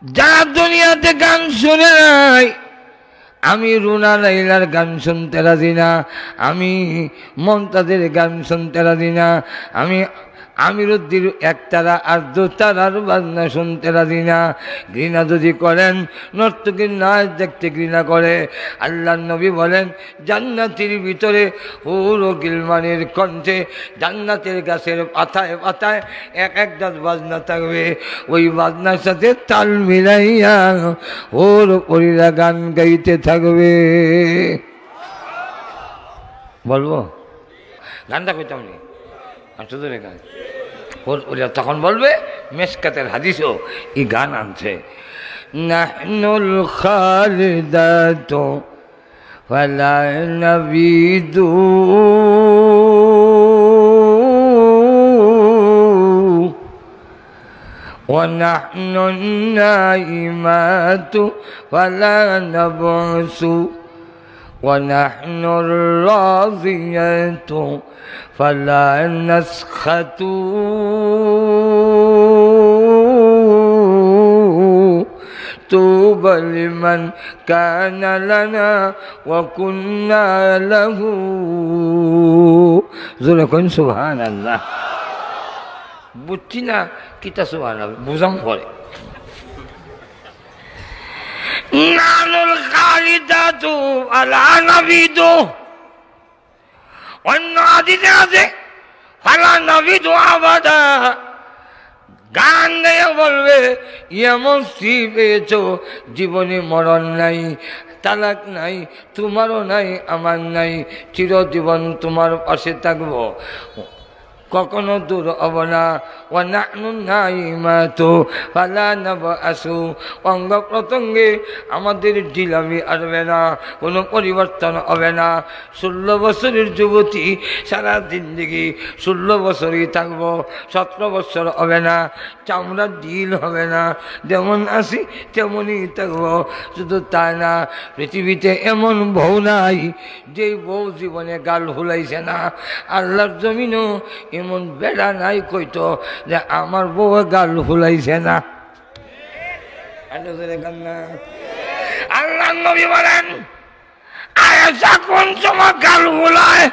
যারা দুনিয়াতে গান শুনে নাই, আমি রুনা লাইলার গান শুনতে রাজি না, আমি মমতাজের গান শুনতে রাজি না, আমি আমিরুদ্দির একতারা আর দোতারার বাজনা শুনতে রাজি না। ঘৃণা যদি করেন, নর্তকীর নাচ দেখতে ঘৃণা করে। আল্লাহ নবী বলেন জান্নাতের ভিতরে হুরো গিলমানের কণ্ঠে জান্নাতের গাছের পাতায় পাতায় এক একটা বাজনা থাকবে, ওই বাজনার সাথে তাল মিলাইয়া ওর পরীরা গান গাইতে থাকবে। বলবো গানটা কইতাম নি শুধু গান ওরা তখন বলবে মেশকাতের হাদিসও এই গান আনছে। নাহনুল খালিদাতু ওয়ালা নাবিদু ওয়া নাহনুন নাইমাতু ওয়ালা নাবসু ওয়া নাহনুর রাযিয়াতু فلا نسخط طوبى لمن كان لنا وكنا له زلكن سبحان الله বুঝছিনা কিতা সুবহানাল্লাহ বুঝাম পরে। নানুল খালিদাতু আলা নাবিদু, অন্য আদিতে আছে ফালা নবিদু আবাদা, গান গায়ে বলবে এমন স্ত্রী পেয়েছ জীবনে মরণ নাই, তালাক নাই, তোমারও নাই, আমার নাই, চিরজীবন তোমার পাশে থাকবো, কখনো দূর হব না। ও নাইমাতু ফালা নাবআসু, অঙ্গ প্রত্যঙ্গে আমাদের ঢিলামি আসবে না, কোনো পরিবর্তন হবে না। 16 বছরের যুবতী সারা জিন্দগি 16 বছরই থাকবো, 17 বছর হবে না, চামড়ার ঢিল হবে না, যেমন আসি তেমনই থাকবো। শুধু তাই না, পৃথিবীতে এমন বউ নাই যেই বউ জীবনে গাল হুলাইছে না। আল্লাহর জমিনও এমন বেড়া নাই কইতো যে আমার বউ গাল হুলাইছে না। আল্লাহ নবী বলেন আয়েশা কোন সময় গাল হুলায়,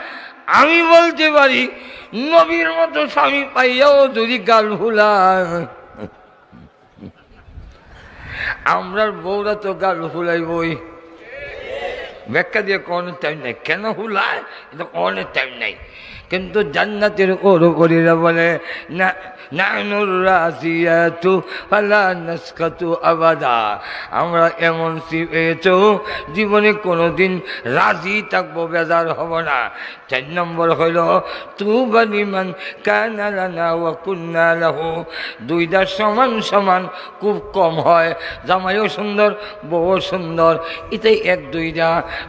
আমি বলতে পারি নবীর মতো স্বামী পাইয়াও যদি গাল হুলায়। আমরার বউরা তো গাল হুলাইবই, ব্যাখ্যা দিয়ে কোনো টাইম নাই, কেন হুলায় এটা কোনো টাইম নাই। কিন্তু জান্নাতের ওরপরীরা বলে না নানুর রাজিয়াতু ফালা নাসকাতু আবাদা, আমরা এমন পেয়েছ জীবনে কোনোদিন রাজি থাকবো, বেজার হব না। 4 নম্বর হইল তুবা লিমান কানা লানা ওয়া কুন্না লাহু, দুইটা সমান সমান খুব কম হয়, জামাইও সুন্দর বউও সুন্দর, এটাই 1-2টা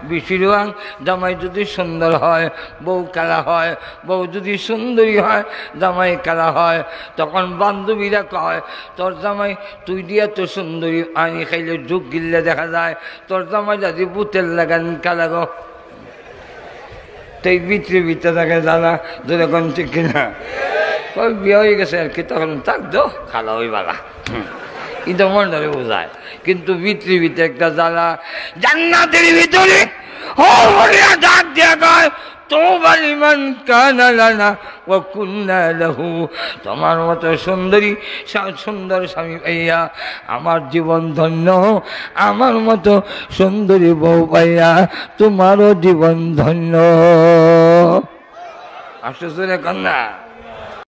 বেশিরভাগ। জামাই যদি সুন্দর হয় বউ কালা হয়, বউ যদি সুন্দরী হয় জামাই কালা হয়। তখন বান্ধবীরা কয় তোর জামাই তুই দিয়া তো সুন্দরী, আনি খাইলে ঢুক গিললে দেখা যায়, তোর জামাই যদি বুতের লাগান কালা গো, তাই ভিতরে ভিতরে থাকে জানা যেরকম ঠিক কিনা। ওই বিয়ে হয়ে গেছে আর কি, তখন থাক দো খালা ওই বালা, কিন্তু মন ধরে বোঝায়, কিন্তু ভিতরে ভিতরে একটা জ্বালা। জান্নাতের ভিতরে ডাক দিয়া কয় তুবা লিমান কানা লানা ওয়া কুন্না লাহু, তোমার মতো সুন্দরী সুন্দর স্বামী পাইয়া আমার জীবন ধন্য, আমার মতো সুন্দরী বউ পাইয়া তোমারও জীবন ধন্য। আসলে কন্যা